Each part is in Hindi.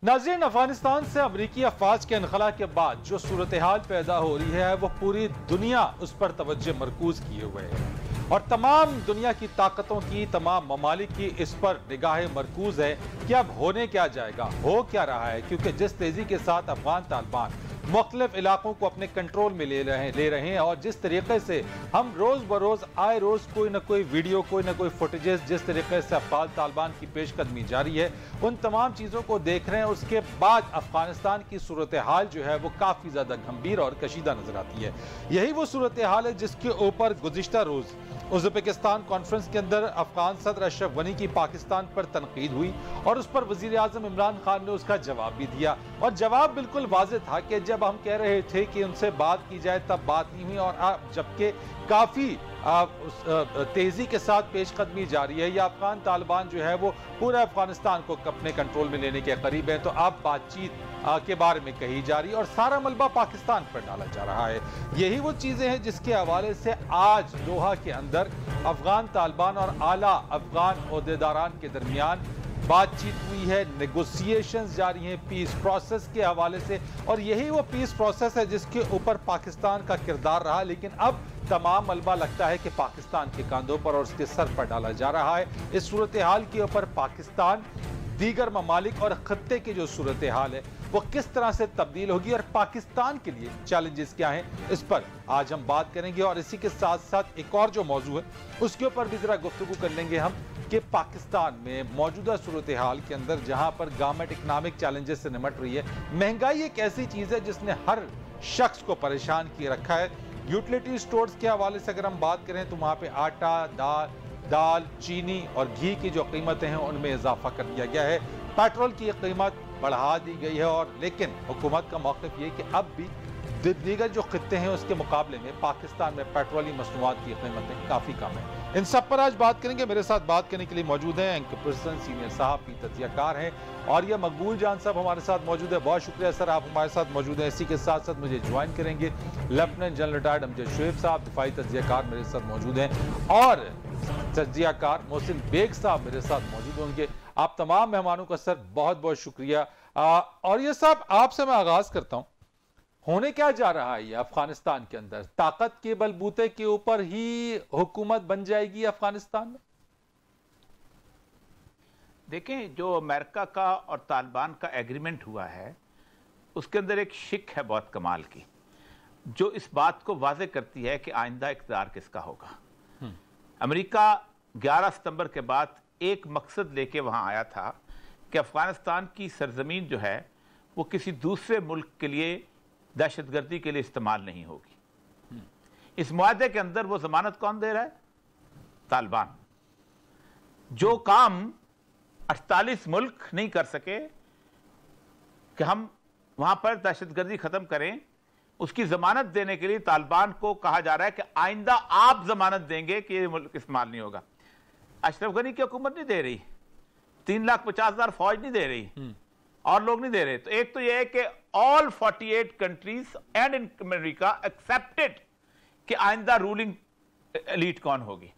नाज़रीन, अफगानिस्तान से अमरीकी अफवाज के इनखला के बाद जो सूरत हाल पैदा हो रही है वो पूरी दुनिया उस पर तवज्जो मरकूज किए हुए है और तमाम दुनिया की ताकतों की, तमाम ममालिक की इस पर निगाहें मरकूज है कि अब होने क्या जाएगा, हो क्या रहा है। क्योंकि जिस तेजी के साथ अफगान तालिबान मुख्तलिफ इलाकों को अपने कंट्रोल में ले रहे हैं और जिस तरीके से हम रोज बरोज आए रोज कोई ना कोई वीडियो, कोई ना कोई फुटेजेस, जिस तरीके से अफगान तालिबान की पेशकदमी जारी है, उन तमाम चीज़ों को देख रहे हैं। उसके बाद अफगानिस्तान की सूरत हाल जो है वो काफ़ी ज़्यादा गंभीर और कशीदा नजर आती है। यही वो सूरत हाल है जिसके ऊपर गुज़िश्ता रोज़ उज़्बेकिस्तान कॉन्फ्रेंस के अंदर अफगान सदर अशरफ गनी की पाकिस्तान पर तनकीद हुई और उस पर वज़ीर आज़म इमरान खान ने उसका जवाब भी दिया और जवाब बिल्कुल वाज़ेह था कि जब हम कह रहे थे कि उनसे बात की जाए तब बात नहीं हुई और जबकि काफ़ी तेजी के साथ पेशकदमी जारी है या अफगान तालिबान जो है वो पूरा अफगानिस्तान को अपने कंट्रोल में लेने के करीब है, तो अब बातचीत के बारे में कही जा रही है और सारा मलबा पाकिस्तान पर डाला जा रहा है। यही वो चीजें हैं जिसके हवाले से आज दोहा के अंदर अफगान तालिबान और आला अफगान ओहदेदारान के दरमियान बातचीत हुई है, नेगोशिएशंस जारी हैं पीस प्रोसेस के हवाले से और यही वो पीस प्रोसेस है जिसके ऊपर पाकिस्तान का किरदार रहा। लेकिन अब तमाम मलबा लगता है कि पाकिस्तान के कांधों पर और उसके सर पर डाला जा रहा है। इस सूरत हाल के ऊपर पाकिस्तान, दीगर ममालिक और खत्ते की जो सूरत हाल है वो किस तरह से तब्दील होगी और पाकिस्तान के लिए चैलेंजेस क्या हैं, इस पर आज हम बात करेंगे। और इसी के साथ साथ एक और जो मौजू है उसके ऊपर भी जरा गुफ्तगू कर लेंगे हम कि पाकिस्तान में मौजूदा सूरत हाल के अंदर जहां पर गवर्नमेंट इकनॉमिक चैलेंजेस से निमट रही है, महंगाई एक ऐसी चीज है जिसने हर शख्स को परेशान किए रखा है। यूटिलिटी स्टोर्स के हवाले से अगर हम बात करें तो वहां पे आटा, दाल, चीनी और घी की जो कीमतें हैं उनमें इजाफा कर दिया गया है। पेट्रोल की कीमत बढ़ा दी गई है और लेकिन हुकूमत का मौक़िफ़ ये कि अब भी दीगर जो खित्ते हैं उसके मुकाबले में पाकिस्तान में पेट्रोली मसनूआत की कीमतें काफ़ी कम है। इन सब पर आज बात करेंगे। मेरे साथ बात करने के लिए मौजूद हैं एंकर पर्सन सीनियर साहब भी तजियाकार हैं और ये मकबूल जान साहब हमारे साथ मौजूद है। बहुत शुक्रिया सर, आप हमारे साथ मौजूद हैं। इसी के साथ साथ मुझे ज्वाइन करेंगे lieutenant general retired Amjad Shoaib साहब, दिफाई तजियाकार मेरे साथ मौजूद हैं और तजियाकार मोहसिन बेग साहब मेरे साथ मौजूद होंगे। आप तमाम मेहमानों का सर बहुत बहुत शुक्रिया। और ये साहब आपसे मैं आगाज करता हूँ, होने क्या जा रहा है ये अफगानिस्तान के अंदर? ताकत के बलबूते के ऊपर ही हुकूमत बन जाएगी अफगानिस्तान में? देखें, जो अमेरिका का और तालिबान का एग्रीमेंट हुआ है उसके अंदर एक शिक है बहुत कमाल की, जो इस बात को वाज़ेह करती है कि आइंदा इक़्तिदार किसका होगा। अमेरिका 11 सितंबर के बाद एक मकसद लेके वहां आया था कि अफगानिस्तान की सरजमीन जो है वो किसी दूसरे मुल्क के लिए दहशतगर्दी के लिए इस्तेमाल नहीं होगी। इस मुआहदे के अंदर वो जमानत कौन दे रहा है? तालिबान। जो काम 48 मुल्क नहीं कर सके कि हम वहां पर दहशतगर्दी खत्म करें, उसकी जमानत देने के लिए तालिबान को कहा जा रहा है कि आइंदा आप जमानत देंगे कि ये मुल्क इस्तेमाल नहीं होगा। अशरफ गनी की हुकूमत नहीं दे रही, 3,50,000 फौज नहीं दे रही और लोग नहीं दे रहे। तो एक तो यह है कि all 48 countries and in America accepted कि आइंदा रूलिंग एलीट कौन होगी।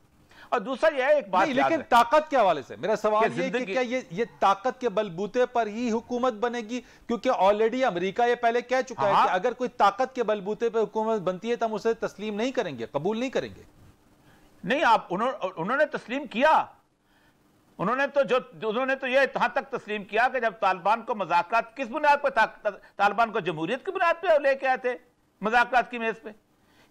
और दूसरा यह है, एक बात लेकिन ताकत के हवाले से मेरा सवाल ये कि क्या ये ताकत के बलबूते पर ही हुकूमत बनेगी? क्योंकि ऑलरेडी अमेरिका ये पहले कह चुका है कि अगर कोई ताकत के बलबूते पर हुकूमत बनती है तो हम उसे तस्लीम नहीं करेंगे, कबूल नहीं करेंगे। नहीं, आप उन्होंने तस्लीम किया। उन्होंने तो ये यहां तक तस्लीम किया कि जब तालिबान को मज़ाक़रात किस बुनियाद पर तालिबान को जमहूरियत की बुनियाद पर लेके आए थे, मज़ाक़रात की मेज पे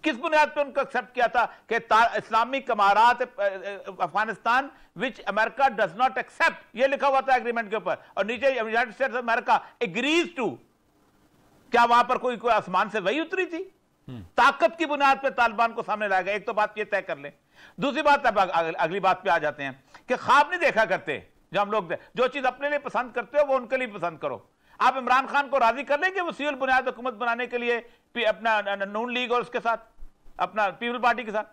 किस बुनियाद पे उनको एक्सेप्ट किया था कि इस्लामिक अमारात Afghanistan which America does not accept, ये लिखा हुआ था एग्रीमेंट के ऊपर और नीचे United States of America agrees to. क्या वहां पर कोई आसमान से वही उतरी थी? ताकत की बुनियाद पर तालिबान को सामने लाया गया। एक तो बात ये तय कर लें। दूसरी बात, अब अगली बात पे आ जाते हैं कि ख्वाब नहीं देखा करते। जो हम लोग जो चीज अपने लिए पसंद करते हो वो उनके लिए पसंद करो। आप इमरान खान को राजी कर लेंगे वो सिविल बुनियाद हुकूमत बनाने के लिए अपना नून लीग और उसके साथ अपना पीपल पार्टी के साथ?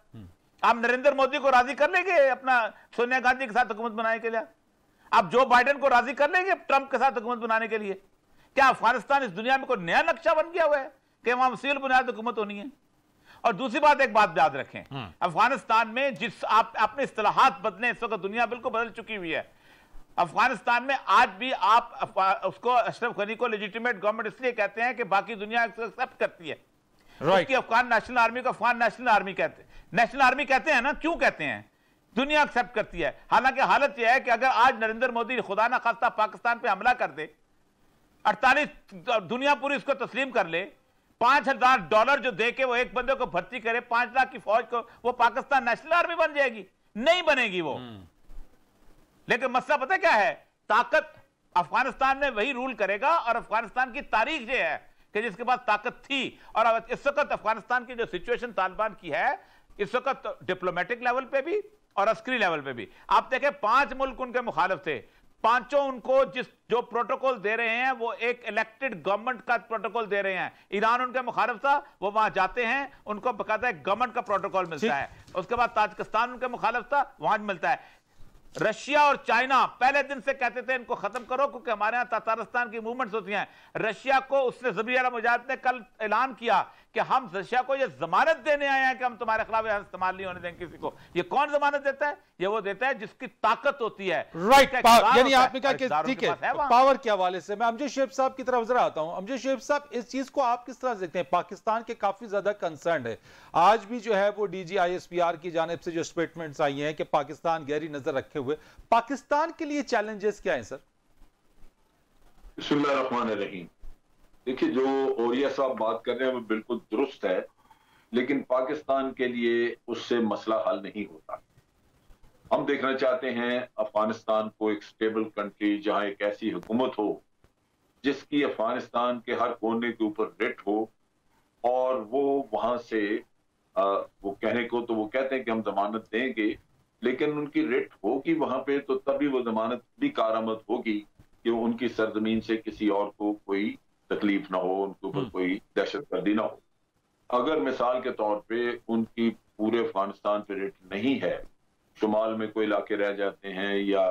आप नरेंद्र मोदी को राजी कर लेंगे अपना सोनिया गांधी के साथ हुकूमत बनाने के लिए? आप जो बाइडेन को राजी कर लेंगे ट्रंप के साथ हुकूमत बनाने के लिए? क्या अफगानिस्तान इस दुनिया में कोई नया नक्शा बन गया हुआ है कि वहां सिविल बुनियाद हुकूमत होनी है? और दूसरी बात, एक बात याद रखें, अफगानिस्तान में जिस आप अपने इस्तिलाहात बदले, इस वक्त दुनिया बिल्कुल बदल चुकी हुई है। अफगानिस्तान में आज भी आप उसको अशरफ गनी को लेजिटिमेट गवर्नमेंट इसलिए कहते हैं कि बाकी दुनिया एक्सेप्ट करती है। उसकी अफगान नेशनल आर्मी को अफगान नेशनल आर्मी कहते हैं, नेशनल आर्मी कहते हैं ना, क्यों कहते हैं? दुनिया एक्सेप्ट करती है। हालांकि हालत यह है कि अगर आज नरेंद्र मोदी खुदा ना खास्ता पाकिस्तान पे हमला कर दे, 48 दुनिया पूरी इसको तस्लीम कर ले, $5,000 जो दे के वो एक बंदे को भर्ती करे, 5 लाख की फौज को, वो पाकिस्तान नेशनल आर्मी बन जाएगी? नहीं बनेगी वो। लेकिन मसला पता क्या है? ताकत अफगानिस्तान में वही रूल करेगा, और अफगानिस्तान की तारीख ये है कि जिसके पास ताकत थी, और इस वक्त अफगानिस्तान की जो सिचुएशन तालिबान की है, इस वक्त डिप्लोमेटिक लेवल पे भी और अस्करी लेवल पे भी आप देखें 5 मुल्क उनके मुखालिफ थे, पांचों उनको जो प्रोटोकॉल दे रहे हैं वो एक इलेक्टेड गवर्नमेंट का प्रोटोकॉल दे रहे हैं। ईरान उनके मुखालिफ था, वो वहां जाते हैं, उनको बकायदा गवर्नमेंट का प्रोटोकॉल मिलता है। उसके बाद ताजिकिस्तान उनके मुखालिफ था, वहां मिलता है। रशिया और चाइना पहले दिन से कहते थे इनको खत्म करो, क्योंकि हमारे यहां तातारिस्तान की मूवमेंट्स होती हैं। रशिया को उसने ज़बीह मुजाहिद ने कल ऐलान किया कि हम रशिया को ये जमानत देने आए हैं कि हम तुम्हारे खिलाफ इस्तेमाल नहीं होने देंगे किसी को। ये कौन जमानत देता है? ये वो देता है जिसकी ताकत होती है। राइट, यानी आपने कहा कि ठीक है, पावर के हवाले से मैं अमजद शेख साहब की तरफ जरा आता हूं। अमजद शेख साहब, इस चीज को आप किस तरह देखते हैं? पाकिस्तान के काफी ज्यादा कंसर्न है, आज भी जो है वो DGISPR की जानिब से जो स्टेटमेंट्स आई हैं कि पाकिस्तान गहरी नजर रखे हुए, पाकिस्तान के लिए चैलेंजेस क्या है सर? बिस्मिल्लाहिर्रहमानिर्रहीम। देखिए, जो औरिया साहब बात कर रहे हैं वो बिल्कुल दुरुस्त है, लेकिन पाकिस्तान के लिए उससे मसला हल नहीं होता। हम देखना चाहते हैं अफगानिस्तान को एक स्टेबल कंट्री, जहां एक ऐसी हुकूमत हो जिसकी अफगानिस्तान के हर कोने के ऊपर रिट हो, और वो वहां से वो कहने को तो वो कहते हैं कि हम जमानत देंगे, लेकिन उनकी रिट होगी वहां पे तो तभी वो जमानत भी कारामद होगी कि उनकी सरजमीन से किसी और को कोई तकलीफ ना हो, उनके ऊपर कोई दहशतगर्दी ना हो। अगर मिसाल के तौर पे उनकी पूरे अफगानिस्तान पे रिट नहीं है, शुमाल में कोई इलाके रह जाते हैं या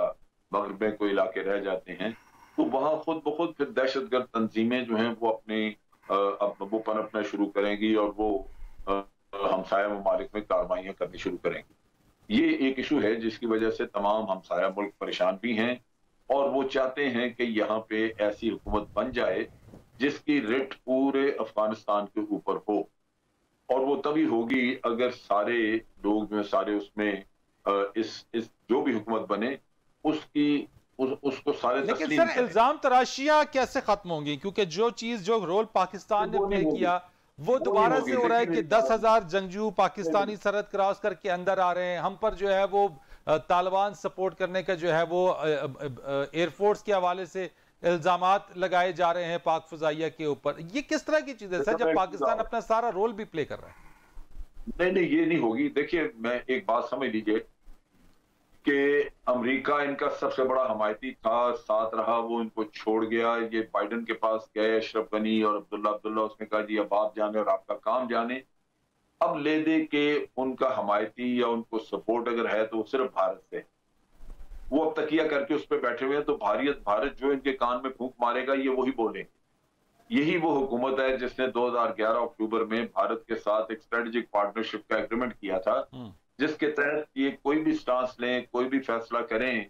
मगरब में कोई इलाके रह जाते हैं, तो वहां खुद ब खुद फिर दहशतगर्द तंजीमें जो हैं वो अपने वो पनपना शुरू करेंगी, और वो हमसाया ममालिक में कार्रवाइयां करनी शुरू करेंगी। ये एक इशू है जिसकी वजह से तमाम हमसाया मुल्क परेशान भी हैं, और वो चाहते हैं कि यहाँ पे ऐसी हुकूमत बन जाए जिसकी रिट पूरे अफगानिस्तान के ऊपर हो, और वो तभी होगी अगर सारे लोग जो सारे उसमें इस जो भी हुकूमत बने उसको सारे। लेकिन सर, इल्जाम तराशियां कैसे खत्म होंगी? क्योंकि जो चीज, जो रोल पाकिस्तान ने प्ले किया वो दोबारा से हो रहा है कि 10,000 जंगजू पाकिस्तानी सरहद क्रॉस करके अंदर आ रहे हैं। हम पर जो है वो तालिबान सपोर्ट करने का जो है वो एयरफोर्स के हवाले से इल्जामात लगाए जा रहे हैं पाक फजाइया के ऊपर। ये किस तरह की चीज है सर, जब पाकिस्तान अपना सारा रोल भी प्ले कर रहा है? नहीं, ये नहीं होगी। देखिए, मैं एक बात समझ लीजिए कि अमेरिका इनका सबसे बड़ा हमायती था, साथ रहा, वो इनको छोड़ गया। ये बाइडन के पास गए, अशरफ गनी और अब्दुल्ला, उसने कहा जी अब आप जाने और आपका काम जाने। अब ले दे के उनका हमायती या उनको सपोर्ट अगर है तो वो सिर्फ भारत से, वो अब तकिया करके उस पर बैठे हुए हैं। तो भारत जो इनके कान में फूंक मारेगा ये वही बोलेंगे। यही वो हुकूमत है जिसने 2011 अक्टूबर में भारत के साथ एक स्ट्रेटेजिक पार्टनरशिप का एग्रीमेंट किया था, जिसके तहत ये कोई भी स्टांस लें, कोई भी फैसला करें,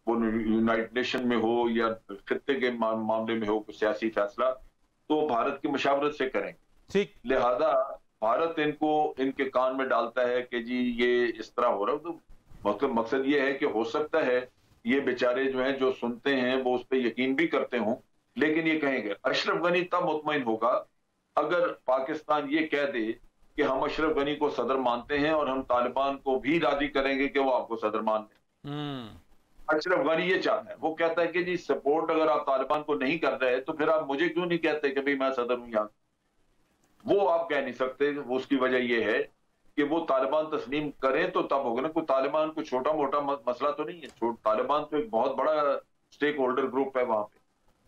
वो यूनाइटेड नेशन में हो या खित्ते के मामले में हो, कोई सियासी फैसला, तो भारत की मशावरत से करें। ठीक, लिहाजा भारत इनके कान में डालता है कि जी ये इस तरह हो रहा है। तो मकसद ये है कि हो सकता है ये बेचारे जो हैं, जो सुनते हैं वो उस पर यकीन भी करते हों, लेकिन ये कहेंगे। अशरफ गनी तब मुतमईन होगा अगर पाकिस्तान ये कह दे कि हम अशरफ गनी को सदर मानते हैं और हम तालिबान को भी राजी करेंगे कि वो आपको सदर मान लें। अशरफ गनी ये चाहता है, वो कहता है कि जी सपोर्ट अगर आप तालिबान को नहीं कर रहे तो फिर आप मुझे क्यों नहीं कहते कि भाई मैं सदर हूं यहाँ। वो आप कह नहीं सकते। वो उसकी वजह ये है कि वो तालिबान तस्लीम करें तो तब होगा ना। कोई तालिबान को छोटा मोटा मसला तो नहीं है, तालिबान तो एक बहुत बड़ा स्टेक होल्डर ग्रुप है वहां पे।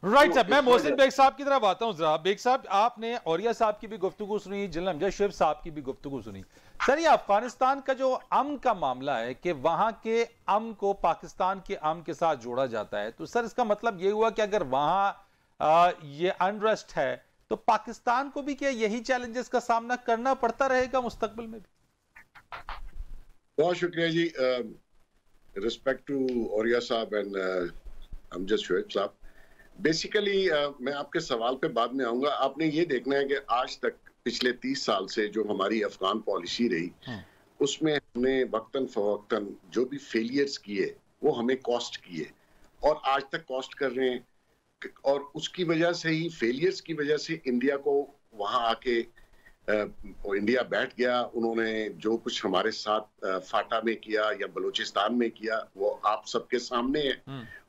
राइट साहब, मैं मोहसिन बेग साहब की तरफ आता हूं जरा। बेग साहब, आपने औरिया साहब की भी गुफ्तगू सुनी, जनरल अमजद शेख साहब की भी गुफ्तगू सुनी। सर, ये अफगानिस्तान का जो अमन का मामला है कि वहां के अमन को पाकिस्तान के अमन के साथ जोड़ा जाता है, तो सर इसका मतलब ये हुआ कि अगर वहां ये अनरेस्ट है तो पाकिस्तान को भी क्या यही चैलेंजेस का सामना करना पड़ता रहेगा मुस्तकबिल में भी? बहुत शुक्रिया जी। रिस्पेक्ट टू औरिया साहब एंड अमजद शोएब साहब, बेसिकली मैं आपके सवाल पे बाद में आऊंगा। आपने ये देखना है कि आज तक पिछले 30 साल से जो हमारी अफगान पॉलिसी रही, उसमें हमने वक्तन फवक्तन जो भी फेलियर्स किए वो हमें कॉस्ट किए और आज तक कॉस्ट कर रहे हैं। और उसकी वजह से ही, फेलियर्स की वजह से इंडिया को वहां आके इंडिया बैठ गया। उन्होंने जो कुछ हमारे साथ फाटा में किया या बलूचिस्तान में किया वो आप सबके सामने है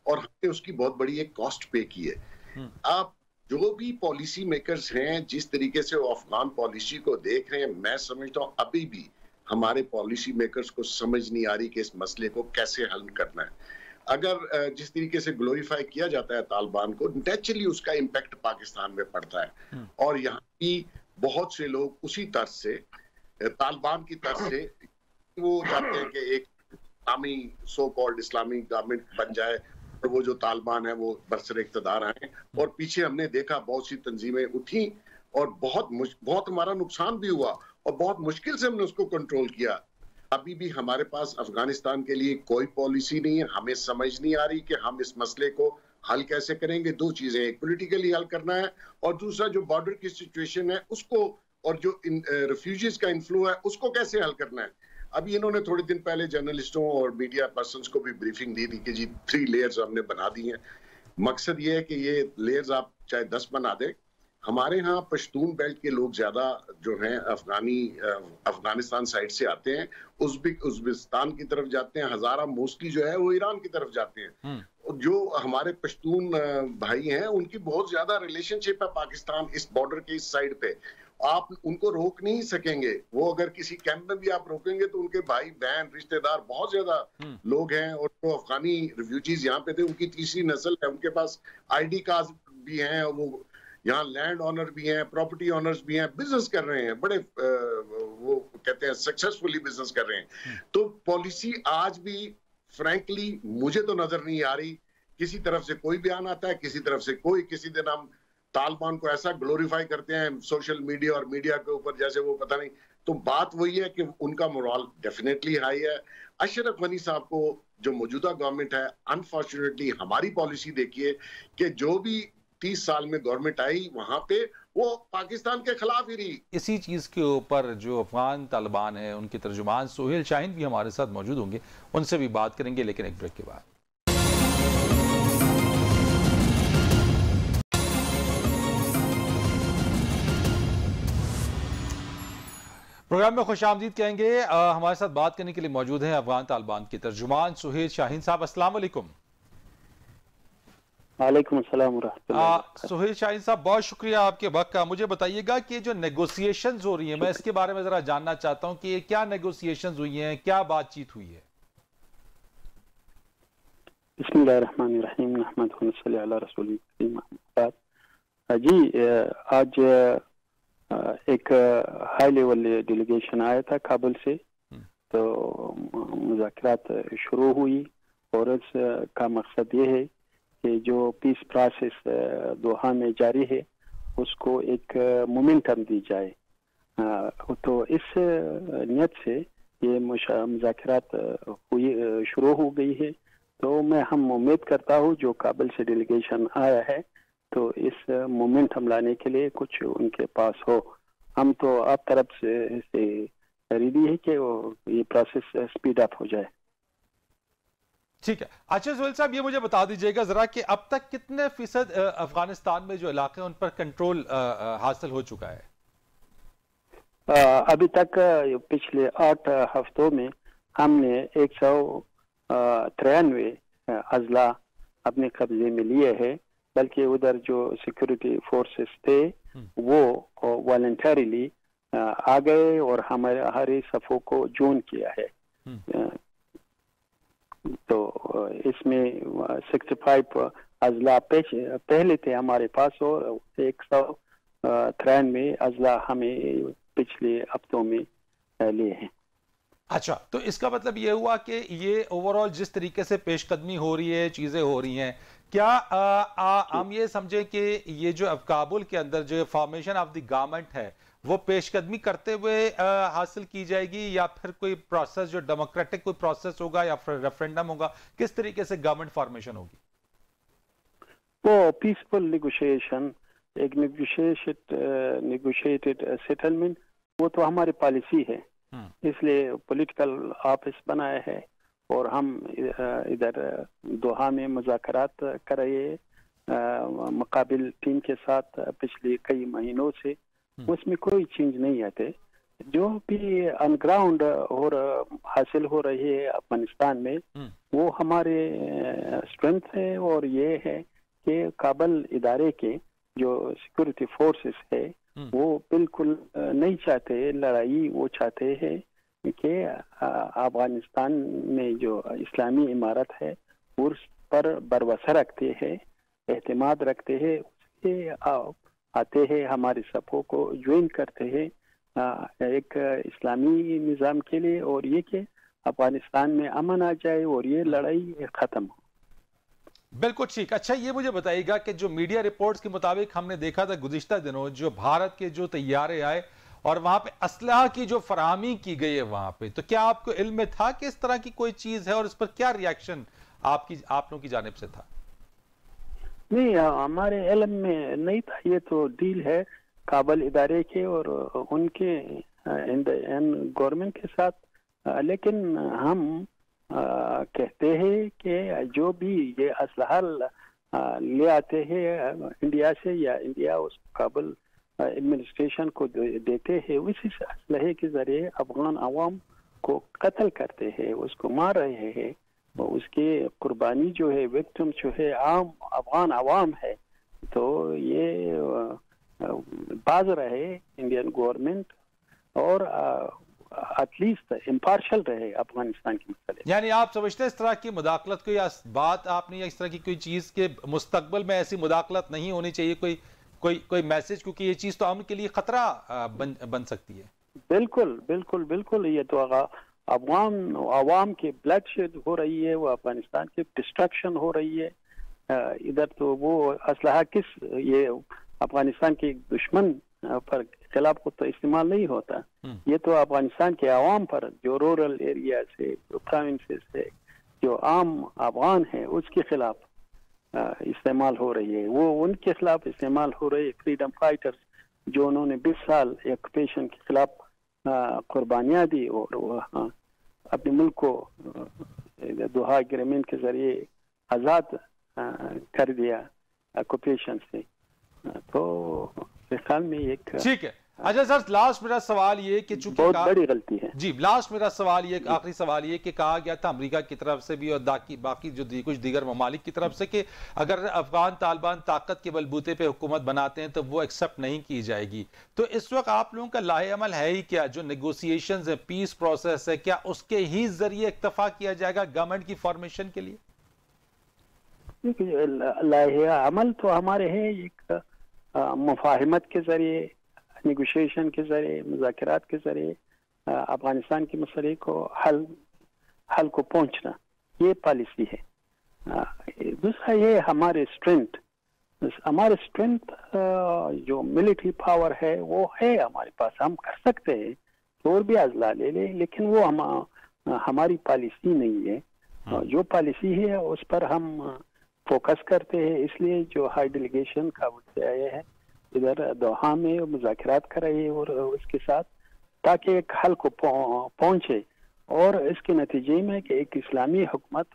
और हमने उसकी बहुत बड़ी एक कॉस्ट पे की है। आप जो भी पॉलिसी मेकर्स हैं, जिस तरीके से वो अफगान पॉलिसी को देख रहे हैं, मैं समझता हूँ अभी भी हमारे पॉलिसी मेकर्स को समझ नहीं आ रही कि इस मसले को कैसे हल करना है। अगर जिस तरीके से ग्लोरीफाई किया जाता है तालिबान को, नेचुरली उसका इम्पैक्ट पाकिस्तान में पड़ता है और यहाँ की बहुत से लोग उसी तर्ज से, तालिबान की तर्ज से वो चाहते हैं कि एक इस्लामी, सो कॉल्ड इस्लामी गवर्नमेंट बन जाए और वो जो तालिबान है वो बरसर इक़्तिदार आए। और पीछे हमने देखा बहुत सी तंजीमें उठी और बहुत हमारा नुकसान भी हुआ और बहुत मुश्किल से हमने उसको कंट्रोल किया। अभी भी हमारे पास अफगानिस्तान के लिए कोई पॉलिसी नहीं है। हमें समझ नहीं आ रही कि हम इस मसले को हल कैसे करेंगे। दो चीजें, एक पॉलिटिकली हल करना है और दूसरा जो बॉर्डर की सिचुएशन है उसको, और जो रिफ्यूजीज का इन्फ्लो है उसको कैसे हल करना है। अभी इन्होंने थोड़े दिन पहले जर्नलिस्टों और मीडिया पर्सन्स को भी ब्रीफिंग दी थी कि जी 3 लेयर्स हमने बना दी हैं। मकसद ये है कि ये लेयर्स आप चाहे 10 बना दें। हमारे यहाँ पश्तून बेल्ट के लोग ज्यादा जो हैं अफगानिस्तान साइड से आते हैं, उज़्बेकिस्तान की तरफ जाते हैं, हजारा मोस्टली जो है वो ईरान की तरफ जाते हैं। जो हमारे पश्तून भाई हैं उनकी बहुत ज्यादा रिलेशनशिप है पाकिस्तान इस बॉर्डर के इस साइड पे। आप उनको रोक नहीं सकेंगे। वो अगर किसी कैंप में भी आप रोकेंगे तो उनके भाई बहन रिश्तेदार बहुत ज्यादा लोग हैं और जो अफगानी रिफ्यूजीज यहाँ पे थे उनकी तीसरी नस्ल है, उनके पास ID कार्ड भी हैं और वो यहाँ लैंड ऑनर भी हैं, प्रॉपर्टी ऑनर्स भी हैं, बिजनेस कर रहे हैं, बड़े वो कहते हैं सक्सेसफुली बिजनेस कर रहे हैं। तो पॉलिसी आज भी फ्रैंकली मुझे तो नजर नहीं आ रही। किसी तरफ से कोई बयान आता है, किसी तरफ से कोई। किसी दिन हम तालिबान को ऐसा ग्लोरीफाई करते हैं सोशल मीडिया और मीडिया के ऊपर जैसे वो पता नहीं। तो बात वही है कि उनका मोरल डेफिनेटली हाई है। अशरफ गनी साहब को जो मौजूदा गवर्नमेंट है, अनफॉर्चुनेटली हमारी पॉलिसी देखिए कि जो भी 30 साल में गवर्नमेंट आई वहां पे वो पाकिस्तान के खिलाफ ही रही। इसी चीज के ऊपर जो अफगान तालिबान है उनके तर्जुमान सुहेल शाहीन भी हमारे साथ मौजूद होंगे, उनसे भी बात करेंगे, लेकिन एक ब्रेक के बाद। प्रोग्राम में खुशामदीद कहेंगे। हमारे साथ बात करने के लिए मौजूद हैं अफगान तालिबान के तर्जुमान सुहेल शाहीन साहब। अस्सलाम वालेकुम। वालेकुम अस्सलाम। सुहेल शाहीन साहब, बहुत शुक्रिया आपके वक्त का। मुझे बताइएगा कि जो नेगोशिएशंस हो रही हैं, मैं इसके बारे में जरा जानना चाहता हूं कि क्या नेगोशिएशंस हुई हैं, क्या बातचीत हुई है। बिस्मिल्लाहिर्रहमानिर्रहीम, नहमदुहु व नसल्ली अला रसूलिल करीम। जी, आज एक हाई लेवल डेलीगेशन आया था काबुल से, तो मुज़ाकरात शुरू हुई और इसका मकसद ये है कि जो पीस प्रोसेस दोहा में जारी है उसको एक मोमेंटम दी जाए। तो इस नियत से ये मुज़ाकरात शुरू हो गई है। तो हम उम्मीद करता हूँ जो काबुल से डेलीगेशन आया है तो इस मोमेंटम लाने के लिए कुछ उनके पास हो। हम तो आप तरफ से रेडी है कि ये प्रोसेस स्पीड अप हो जाए। ठीक है। अच्छा सुहेल साहब, ये मुझे बता दीजिएगा जरा कि अब तक कितने फीसद अफगानिस्तान में जो इलाके हैं उन पर कंट्रोल हासिल हो चुका है? अभी तक पिछले 8 हफ्तों में हमने 193 अजला अपने कब्जे में लिए हैं, बल्कि उधर जो सिक्योरिटी फोर्सेस थे वो वॉलंटरीली आ गए और हमारे सफों को जोन किया है। तो इसमें 65 अजला पहले थे हमारे पास और 193 अजला हमें पिछले हफ्तों में लिए हैं। अच्छा, तो इसका मतलब ये हुआ कि ये ओवरऑल जिस तरीके से पेशकदमी हो रही है, चीजें हो रही हैं, क्या हम ये समझे कि ये जो काबुल के अंदर जो फॉर्मेशन ऑफ द गवर्नमेंट है वो पेशकदमी करते हुए हासिल की जाएगी, या फिर कोई प्रोसेस जो डेमोक्रेटिक कोई प्रोसेस होगा या फिर रेफरेंडम होगा? किस तरीके से गवर्नमेंट फॉर्मेशन होगी? वो पीसफुल नेगोशिएशन, एक नेगोशिएटेड सेटलमेंट, वो तो हमारी पॉलिसी है, इसलिए पॉलिटिकल ऑफिस बनाया है और हम इधर दोहा में मुज़ाकरात कर रहे हैं मुकाबिल टीम के साथ पिछले कई महीनों से। उसमें कोई चेंज नहीं आते। जो भी ऑन ग्राउंड हासिल हो रही है अफगानिस्तान में, वो हमारे स्ट्रेंथ है और ये है कि काबल इदारे के जो सिक्योरिटी फोर्सेस है वो बिल्कुल नहीं चाहते लड़ाई, वो चाहते हैं कि अफगानिस्तान में जो इस्लामी इमारत है उस पर भरोसा रखते हैं, एतमाद रखते हैं, उसके आते हैं, हमारे सपों को ज्वाइन करते हैं एक इस्लामी निज़ाम के लिए, और ये कि अफगानिस्तान में अमन आ जाए और ये लड़ाई ख़त्म हो। बिल्कुल ठीक। अच्छा, ये मुझे बताइएगा कि जो मीडिया रिपोर्ट्स के मुताबिक हमने देखा था गुज़िश्ता दिनों जो भारत के जो तैयारे आए और वहां पे असलहा की जो फराहमी की गई है वहां पे, तो क्या आपको इल्म में था कि इस तरह की कोई चीज है और इस पर क्या रिएक्शन आप लोगों की जानिब से था? नहीं, हमारे इल्म में नहीं था। ये तो डील है काबल इदारे के और उनके गवर्नमेंट के साथ, लेकिन हम कहते हैं कि जो भी ये असलहा ले आते हैं इंडिया से या इंडिया उस काबल एडमिनिस्ट्रेशन को देते हैं, उसी असलहे के जरिए अफगान अवाम को कत्ल करते हैं, उसको मार रहे हैं। उसकी कुर्बानी जो है, विक्टिम जो है आम अफगान अवाम है। तो ये बाज रहे इंडियन गवर्नमेंट और एटलीस्ट इम्पार्शल रहे अफगानिस्तान के मसले। यानी आप समझते हैं इस तरह की मुदाखलत को या बात आपने या इस तरह की कोई चीज के मुस्तकबिल में ऐसी मुदाखलत नहीं होनी चाहिए, कोई मैसेज, क्योंकि ये चीज तो अमन के लिए खतरा बन सकती है। बिल्कुल बिल्कुल बिल्कुल। ये तो अवाम के ब्लड शेड हो रही है, वो अफगानिस्तान की डिस्ट्रक्शन हो रही है। इधर तो वो असलहा किस ये अफगानिस्तान के दुश्मन पर खिलाफ को तो इस्तेमाल नहीं होता, ये तो अफगानिस्तान के अवाम पर जो रूरल एरिया से, जो प्रोविंसेस से, जो आम अफगान है उसके खिलाफ इस्तेमाल हो रही है। वो उनके खिलाफ इस्तेमाल हो रही है। फ्रीडम फाइटर्स जो उन्होंने 20 साल ऑक्यूपेशन के खिलाफ कुर्बानियाँ दी और अपने मुल्क को दोहा एग्रीमेंट के जरिए आज़ाद कर दिया ऑक्यूपेशन से, तो मेरे ख्याल में एक ठीक है। अच्छा सर, लास्ट मेरा सवाल ये कि चूंकि बहुत बड़ी गलती है जी, लास्ट मेरा सवाल ये, आखिरी सवाल ये कि कहा गया था अमेरिका की तरफ से भी और बाकी जो कुछ दीगर ममालिक की तरफ से कि अगर अफगान तालिबान ताकत के बलबूते पे हुकूमत बनाते हैं तो वो एक्सेप्ट नहीं की जाएगी। तो इस वक्त आप लोगों का लाहे अमल है ही क्या? जो नेगोशिएशंस है, पीस प्रोसेस है, क्या उसके ही जरिए इक्तफा किया जाएगा गवर्नमेंट की फॉर्मेशन के लिए? लाहे अमल तो हमारे है एक मुफाहिमत के जरिए, नेगोशिएशन के जरिए, मुज़ाकरात के जरिए अफगानिस्तान के मसले को हल को पहुंचना, ये पॉलिसी है। दूसरा ये हमारे स्ट्रेंथ जो मिलिट्री पावर है वो है हमारे पास, हम कर सकते हैं और भी अजला ले ले, लेकिन वो हमारी पॉलिसी नहीं है। जो पॉलिसी है उस पर हम फोकस करते हैं। इसलिए जो हाई डेलीगेशन काबुल से आए हैं इधर दोहा में मुज़ाकरात कर रहे हैं और उसके साथ, ताकि एक हल को पहुंचे और इसके नतीजे में कि एक इस्लामी हुकूमत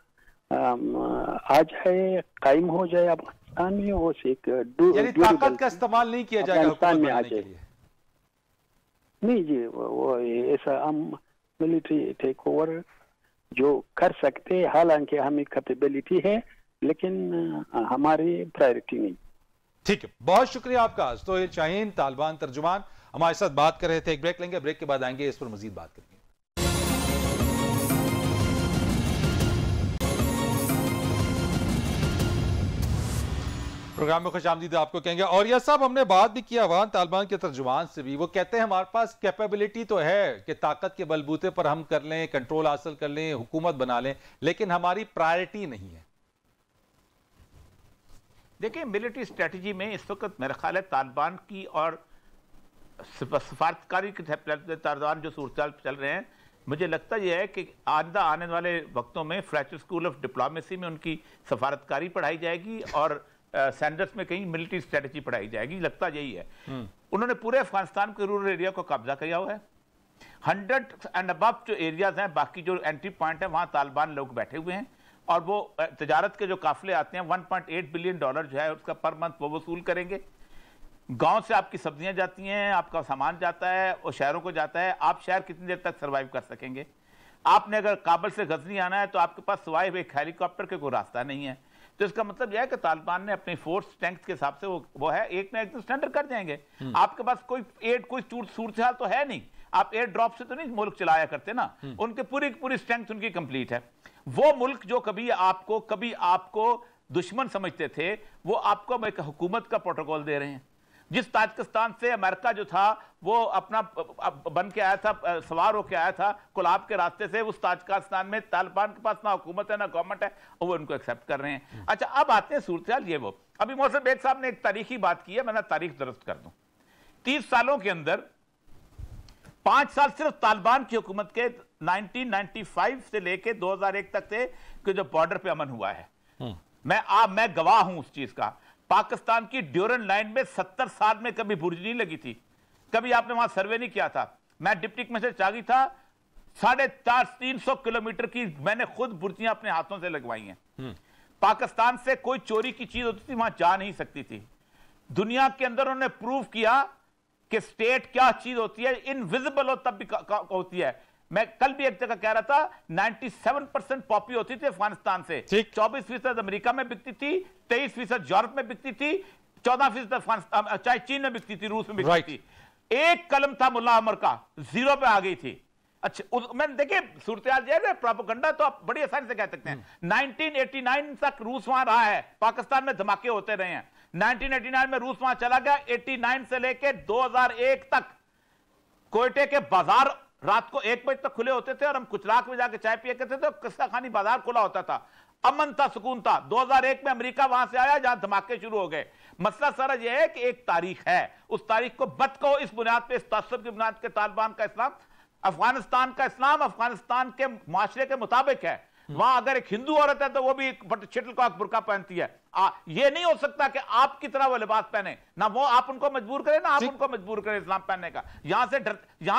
आ जाए, कायम हो जाए अफगानिस्तान में। वो एक यानी ताकत का इस्तेमाल नहीं किया जाएगा अफगानिस्तान में आ जाए। नहीं जी, वो ऐसा हम मिलिट्री टेक ओवर जो कर सकते, हालांकि हमें कैपेबिलिटी है, लेकिन हमारी प्रायोरिटी नहीं। ठीक है, बहुत शुक्रिया आपका। सोहेल शाहीन, तालिबान तर्जुमान, हमारे साथ बात कर रहे थे। एक ब्रेक लेंगे, ब्रेक के बाद आएंगे, इस पर मजीद बात करेंगे। प्रोग्राम में खुशामदीद आपको कहेंगे। और यह सब हमने बात भी किया अफगान तालिबान के तर्जुमान से भी। वो कहते हैं हमारे पास कैपेबिलिटी तो है कि ताकत के बलबूते पर हम कर लें, कंट्रोल हासिल कर लें, हुकूमत बना लें, लेकिन हमारी प्रायोरिटी नहीं है। देखिए, मिलिट्री स्ट्रेटजी में इस वक्त मेरा ख्याल है तालिबान की और सफारतकारी के तालिबान जो सूरत चल रहे हैं, मुझे लगता यह है कि आने वाले वक्तों में फ्रेशर स्कूल ऑफ डिप्लोमेसी में उनकी सफारतकारी पढ़ाई जाएगी और सैंडर्स में कहीं मिलिट्री स्ट्रेटेजी पढ़ाई जाएगी, लगता यही है। उन्होंने पूरे अफगानिस्तान के रूरल एरिया को कब्जा किया हुआ है। 100 एंड अबव जो एरियाज हैं, बाकी जो एंट्री पॉइंट है, वहां तालिबान लोग बैठे हुए हैं और वो तजारत के जो काफिले आते हैं, $1.8 बिलियन जो है उसका पर मंथ वो वसूल करेंगे। गांव से आपकी सब्जियां जाती हैं, आपका सामान जाता है और शहरों को जाता है। आप शहर कितनी देर तक सर्वाइव कर सकेंगे? आपने अगर काबुल से गजनी आना है तो आपके पास सिवाय एक हेलीकॉप्टर के कोई रास्ता नहीं है। तो इसका मतलब यह है कि तालिबान ने अपनी फोर्स स्ट्रेंथ के हिसाब से वो है, एक ना एक दिन स्टैंडर्ड कर जाएंगे। आपके पास कोई सूरत हाल तो है नहीं, आप एयर ड्रॉप से तो नहीं मुल्क चलाया करते ना। उनके पूरी स्ट्रेंथ उनकी कंप्लीट है। वो मुल्क जो कभी आपको दुश्मन समझते थे, वो आपको एक हुकूमत का प्रोटोकॉल दे रहे हैं। जिस ताजिकिस्तान से अमेरिका जो था वो अपना बन के आया था, सवार होकर आया था कोलाब के रास्ते से, उस ताजिकिस्तान में तालिबान के पास ना हुकूमत है ना गवर्नमेंट है, और वो उनको एक्सेप्ट कर रहे हैं। अच्छा, अब आते हैं सूरत हाल ये वो। अभी मोहसिन बेग साहब ने एक तारीखी बात की है, मैं तारीख दुरुस्त कर दूं। 30 सालों के अंदर 5 साल सिर्फ तालिबान की हुकूमत के 1995 से लेके 2001 तक थे कि जो बॉर्डर पे अमन हुआ है। मैं गवाह हूं उस चीज का। पाकिस्तान की ड्यूरन लाइन में 70 साल में कभी बुर्ज नहीं लगी थी, कभी आपने वहां सर्वे नहीं किया था। मैं डिप्टी कमिश्नर चागी था, 350 किलोमीटर की मैंने खुद बुर्जियां अपने हाथों से लगवाई हैं। पाकिस्तान से कोई चोरी की चीज होती थी वहां जा नहीं सकती थी। दुनिया के अंदर उन्होंने प्रूव किया कि स्टेट क्या चीज होती है, इनविजिबल हो तब भी होती है। मैं कल भी एक जगह कह रहा था, 97% पॉपी होती थी अफगानिस्तान से, 24% अमेरिका में बिकती थी, 23% यूरोप में बिकती थी, 14% अफगानिस्तान चाहे चीन में बिकती थी, रूस में बिकती थी। एक कलम था मुल्ला अमर का, 0 पे आ गई थी। अच्छा, मैंने देखिए सूरत-ए-हाल जो है प्रोपेगेंडा तो आप बड़ी आसानी से कह सकते हैं। 1989 तक रूस वहां रहा है, पाकिस्तान में धमाके होते रहे हैं। 1989 में रूस वहां चला गया, 89 से लेके 2001 तक कोयटे के बाजार रात को 1 बजे तक खुले होते थे और हम कुचलाक में जाके चाय पिया करते थे, तो किस्सा खानी बाजार खुला होता था, अमन था, सुकून था। 2001 में अमेरिका वहां से आया जहां धमाके शुरू हो गए। मसला सारा यह है कि एक तारीख है, उस तारीख को बद को इस बुनियाद पे, इस तासुब की बुनियाद के तालिबान का इस्लाम, अफगानिस्तान का इस्लाम अफगानिस्तान के माशरे के मुताबिक है। वहां अगर एक हिंदू औरत है तो वो भी एक शटलकॉक बुर्का पहनती है। ये नहीं हो सकता कि आपकी तरह वो लिबास पहने, ना वो आप उनको मजबूर करें ना आप उनको मजबूर करें इस्लाम पहनने का। यहां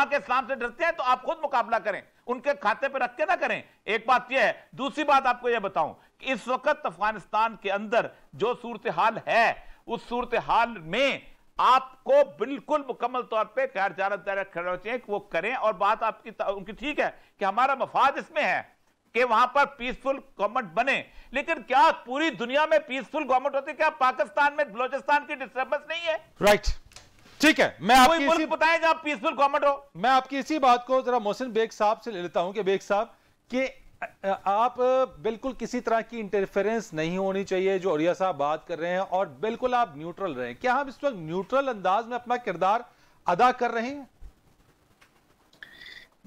के इस्लाम से डरते हैं तो आप खुद मुकाबला करें, उनके खाते पे रख के ना करें। एक बात यह है। दूसरी बात आपको यह बताऊं कि इस वक्त अफगानिस्तान के अंदर जो सूरत हाल है, उस सूरत हाल में आपको बिल्कुल मुकम्मल तौर पे खैर जारत खड़े चाहिए वो करें। और बात आपकी उनकी ठीक है कि हमारा मफाद इसमें है कि वहां पर पीसफुल गवर्नमेंट बने, लेकिन क्या पूरी दुनिया में पीसफुल गवर्नमेंट होती है? क्या पाकिस्तान में बलोचिस्तान की डिस्टर्बेंस नहीं है? राइट, ठीक है। मैं आपकी मुल्क बताएं जहां पीसफुल गवर्नमेंट हो। मैं आपकी इसी बात को जरा मोहसिन बेग साहब से ले लेता हूं कि बेग साहब कि आप बिल्कुल किसी तरह की इंटरफेरेंस नहीं होनी चाहिए जो औरिया साहब बात कर रहे हैं, और बिल्कुल आप न्यूट्रल रहें। क्या हम इस वक्त न्यूट्रल अंदाज में अपना किरदार अदा कर रहे हैं?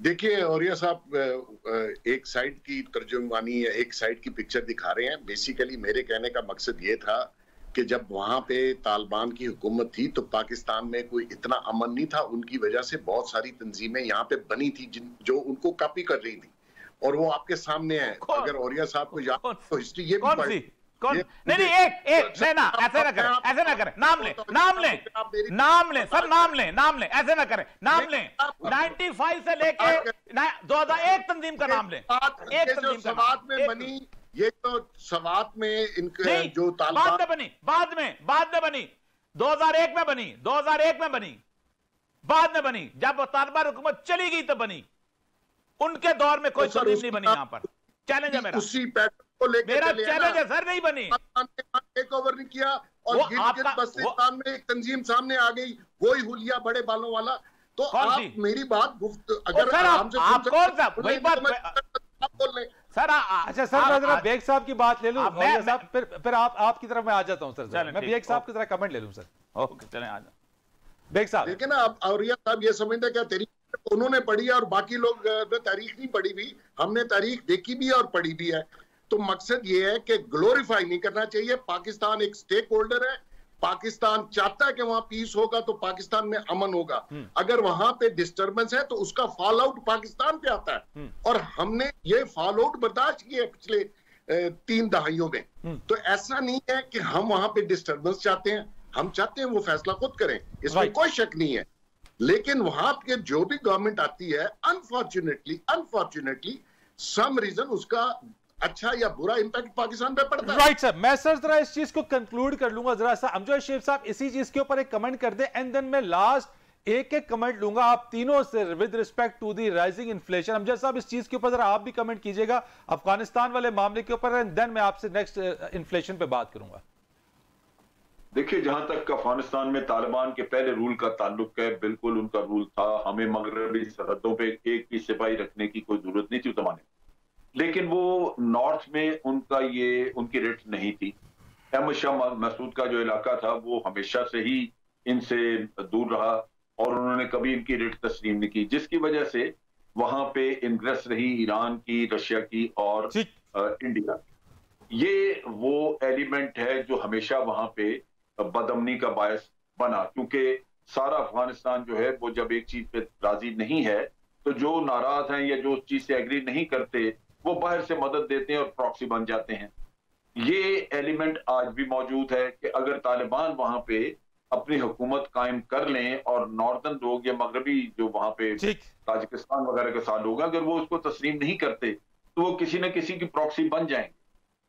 देखिए औरिया साहब एक साइड की तर्जुमानी या एक साइड की पिक्चर दिखा रहे हैं। बेसिकली मेरे कहने का मकसद ये था कि जब वहां पे तालिबान की हुकूमत थी तो पाकिस्तान में कोई इतना अमन नहीं था। उनकी वजह से बहुत सारी तंजीमें यहाँ पे बनी थी जो उनको कॉपी कर रही थी, और वो आपके सामने है। अगर औरिया साहब को याद तो हिस्ट्री ये भी नहीं ना, ऐसे ना करें, ऐसे ना करें। नाम ले सर, नाम ले, ऐसे ना करें। नाम ले 95 से लेके 2001 तंजीम का नाम ले। एक तंजीम सवात में बनी, ये तो सवात में इनके जो बाद में बनी 2001 में बनी, 2001 में बनी, बाद में बनी। जब तालिबान हुकूमत चली गई तो बनी। उनके दौर में कोई तंजीम नहीं बनी। यहाँ पर चैलेंज है मेरा, उसी पैटर्न को लेकर मेरा चैलेंज है सर, नहीं बनी। टेक ओवर नहीं किया और गिलगित बल्तिस्तान में एक तंजीम सामने आ गई, वही हुलिया बड़े बालों वाला। तो आप मेरी बात अगर आप कौन सा वही बात बोल रहे सर? अच्छा सर, मैं जरा बेग साहब की बात ले लूं, फिर आपकी तरफ मैं आ जाता हूं सर। मैं बेग साहब की तरह कमेंट ले लूं सर। ओके, चलें आ जाओ बेग साहब। देखिए ना, अब औरिया साहब ये समझते क्या तारीख उन्होंने पढ़ी है और बाकी लोग ने तारीख नहीं पढ़ी भी। हमने तारीख देखी भी और पढ़ी भी है। तो मकसद ये है कि ग्लोरीफाई नहीं करना चाहिए। पाकिस्तान एक स्टेक होल्डर है। पाकिस्तान चाहता है कि वहां पीस होगा तो पाकिस्तान में अमन होगा। अगर वहां पे डिस्टर्बेंस है तो उसका फॉल आउट पाकिस्तान पे आता है। और हमने ये फॉल आउट बर्दाश्त किया पिछले 3 दहाइयों में। तो ऐसा नहीं है कि हम वहां पे डिस्टर्बेंस चाहते हैं, हम चाहते हैं वो फैसला खुद करें, इसमें कोई शक नहीं है। लेकिन वहां के जो भी गवर्नमेंट आती है, अनफॉर्चुनेटली सम रीजन उसका अच्छा या बुरा इंपैक्ट पाकिस्तान पे पड़ता है। राइट सर, मैं सर जरा इस चीज को कंक्लूड कर लूंगा, जरा सा अमजद शेख साहब इसी चीज के ऊपर एक कमेंट कर दे, एंड देन मैं लास्ट एक कमेंट लूंगा आप तीनों से with respect to the rising inflation. Amjad sahab इस चीज के ऊपर जरा आप भी कमेंट कीजिएगा अफगानिस्तान वाले मामले के ऊपर, एंड देन मैं आपसे नेक्स्ट इन्फ्लेशन पे बात करूंगा। देखिए, जहां तक अफगानिस्तान में तालिबान के पहले रूल का ताल्लुक है, बिल्कुल उनका रूल था, हमें मगरबी सरहदों पे एक भी सिपाही रखने की कोई जरूरत नहीं थी उस जमाने में। लेकिन वो नॉर्थ में उनकी रेट नहीं थी। अहमद शाह मसूद का जो इलाका था वो हमेशा से ही इनसे दूर रहा और उन्होंने कभी इनकी रेट तस्लीम नहीं की, जिसकी वजह से वहां पे इंग्रेस रही ईरान की, रशिया की और इंडिया। ये वो एलिमेंट है जो हमेशा वहां पे बदअमनी का बायस बना, क्योंकि सारा अफगानिस्तान जो है वो जब एक चीज पे राजी नहीं है तो जो नाराज हैं या जो उस चीज से एग्री नहीं करते वो बाहर से मदद देते हैं और प्रॉक्सी बन जाते हैं। ये एलिमेंट आज भी मौजूद है कि अगर तालिबान वहां पे अपनी हुकूमत कायम कर लें और नॉर्दर्न लोग या मगरबी जो वहां पे ताजिकिस्तान वगैरह के साथ लोग अगर वो उसको तस्लीम नहीं करते तो वो किसी न किसी की प्रॉक्सी बन जाएंगे।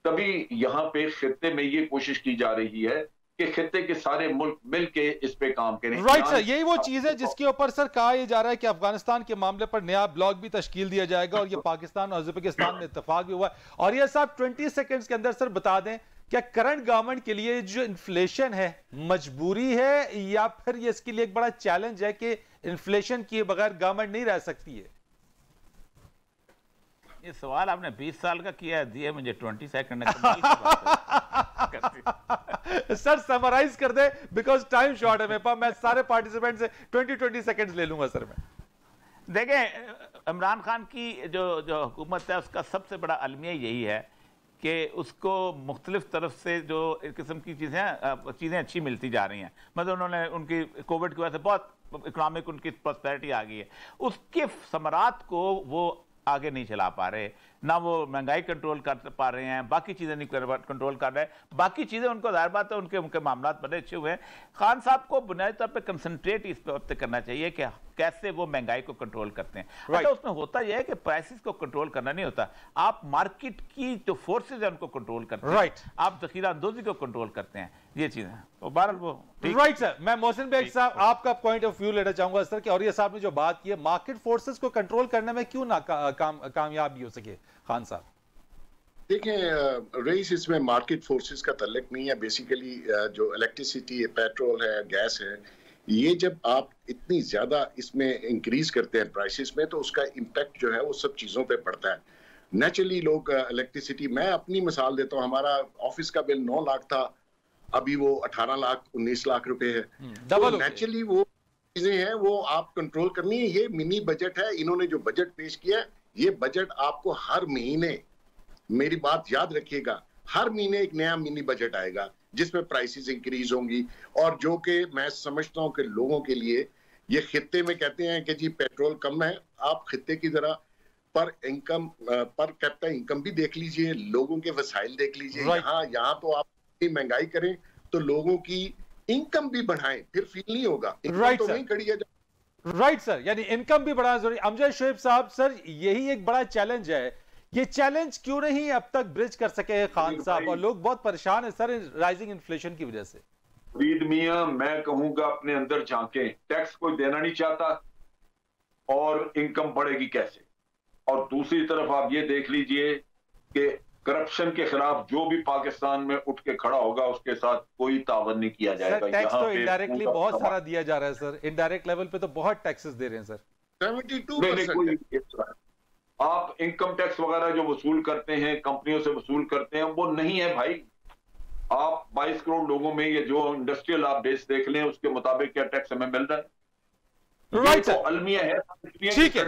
तभी यहाँ पे खित्ते में ये कोशिश की जा रही है कि खित्ते के सारे मुल्क मिलके इस पे काम करें। राइट सर, यही वो चीज है जिसके ऊपर सर कहा यह जा रहा है कि अफगानिस्तान के मामले पर नया ब्लॉक भी तश्कील दिया जाएगा और ये पाकिस्तान और उज़्बेकिस्तान में इत्तेफाक भी हुआ है। और ये साहब 20 सेकंड्स के अंदर सर बता दें, क्या करंट गवर्नमेंट के लिए जो इन्फ्लेशन है मजबूरी है या फिर ये इसके लिए एक बड़ा चैलेंज है कि इन्फ्लेशन किए बगैर गवर्नमेंट नहीं रह सकती है? ये सवाल आपने 20 साल का किया है, दिए मुझे 20 सेकंड सर समराइज कर दे बिकॉज टाइम शॉर्ट है मेरे पास, मैं सारे पार्टिसिपेंट से 20 सेकंड्स ले लूंगा सर। मैं देखें, इमरान खान की जो हुकूमत है उसका सबसे बड़ा अलमिया यही है कि उसको मुख्तलिफ तरफ से जो एक किस्म की चीज़ें अच्छी मिलती जा रही हैं। मतलब उन्होंने उनकी कोविड की वजह से बहुत इकनॉमिक उनकी प्रॉस्पेरिटी आ गई है, उसके समरात को वो आगे नहीं चला पा रहे, ना वो महंगाई कंट्रोल कर पा रहे हैं, बाकी चीज़ें नहीं कंट्रोल कर रहे, बाकी चीज़ें उनको ज़ाहिर बात है उनके मामला बड़े अच्छे हुए हैं। खान साहब को बुनियादी तौर पे कंसंट्रेट इस पर करना चाहिए कि कैसे वो महंगाई को कंट्रोल करते हैं। अच्छा, उसमें होता यह है कि प्राइसेस को कंट्रोल करना नहीं होता, आप मार्केट की जो फोर्सेज है उनको कंट्रोल करते हैं, आप ज़खीरा अंदोज़ी को कंट्रोल करते हैं, ये चीज़ें। तो बहरहाल वो राइट सर, मैं मोहसिन बेग साहब आपका पॉइंट ऑफ व्यू लेना चाहूंगा सर कि और ये साहब ने जो बात की है मार्केट फोर्सेस को कंट्रोल करने में क्यों ना कामयाब भी हो सके खान साहब? देखें रईस, इसमें मार्केट फोर्सेस का तल्लुक नहीं है। बेसिकली जो इलेक्ट्रिसिटी है, पेट्रोल है, गैस है, ये जब आप इतनी ज्यादा इसमें इंक्रीज करते हैं प्राइसेस में तो उसका इम्पैक्ट जो है वो सब चीजों पे पड़ता है। नेचुरली लोग इलेक्ट्रिसिटी, मैं अपनी मिसाल देता हूँ, हमारा ऑफिस का बिल 9 लाख था, अभी वो 18 लाख 19 लाख रुपए है। तो नेचुरली वो चीजें हैं वो आप कंट्रोल करनी है। ये मिनी बजट है, इन्होंने जो बजट पेश किया है ये बजट आपको हर महीने, मेरी बात याद रखिएगा, हर महीने एक नया मिनी बजट आएगा जिसमें प्राइसेस इंक्रीज होंगी। और जो कि मैं समझता हूं कि लोगों के लिए, ये खित्ते में कहते हैं कि जी पेट्रोल कम है, आप खित्ते की जरा पर कैपिटा इनकम भी देख लीजिए, लोगों के वसाइल देख लीजिए। यहाँ तो आप महंगाई करें तो लोगों की इनकम भी बढ़ाएं, फिर फील नहीं होगा। तो नहीं कड़ी है। राइट सर, यानी इनकम भी बढ़ाना जरूरी। अमजद शेख साहब सर, यही एक बड़ा चैलेंज है, ये चैलेंज क्यों नहीं अब तक ब्रिज कर सके खान साहब, और लोग बहुत परेशान है सर राइजिंग इन्फ्लेशन की वजह से? फरीद मियां, मैं कहूंगा अपने अंदर झांकें, टैक्स कोई देना नहीं चाहता और इनकम बढ़ेगी कैसे? और दूसरी तरफ आप ये देख लीजिए कि करप्शन के खिलाफ जो भी पाकिस्तान में उठ के खड़ा होगा उसके साथ कोई तावन नहीं किया जाएगा। टैक्स तो इनडायरेक्टली बहुत सारा दिया जा रहा है सर, इनडायरेक्ट लेवल पे तो बहुत टैक्सेस दे रहे हैं सर। 72%। आप इनकम टैक्स वगैरह जो वसूल करते हैं, कंपनियों से वसूल करते हैं, वो नहीं है भाई। आप 22 करोड़ लोगों में ये जो इंडस्ट्रियल आप बेस देख लें उसके मुताबिक क्या टैक्स हमें मिल रहा है? राइट सर, अलमिया है, ठीक है,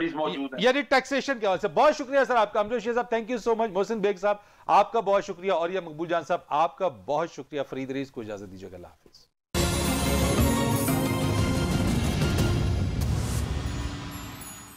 यानी टैक्सेशन के हवाले से बहुत शुक्रिया सर आपका। Amjad Shaikh sahab thank you so much, Mohsin Baig sahab आपका बहुत शुक्रिया, और ये मकबूल जान साहब आपका बहुत शुक्रिया। फरीद रईस को इजाजत दीजिएगा, अल्लाह हाफिज।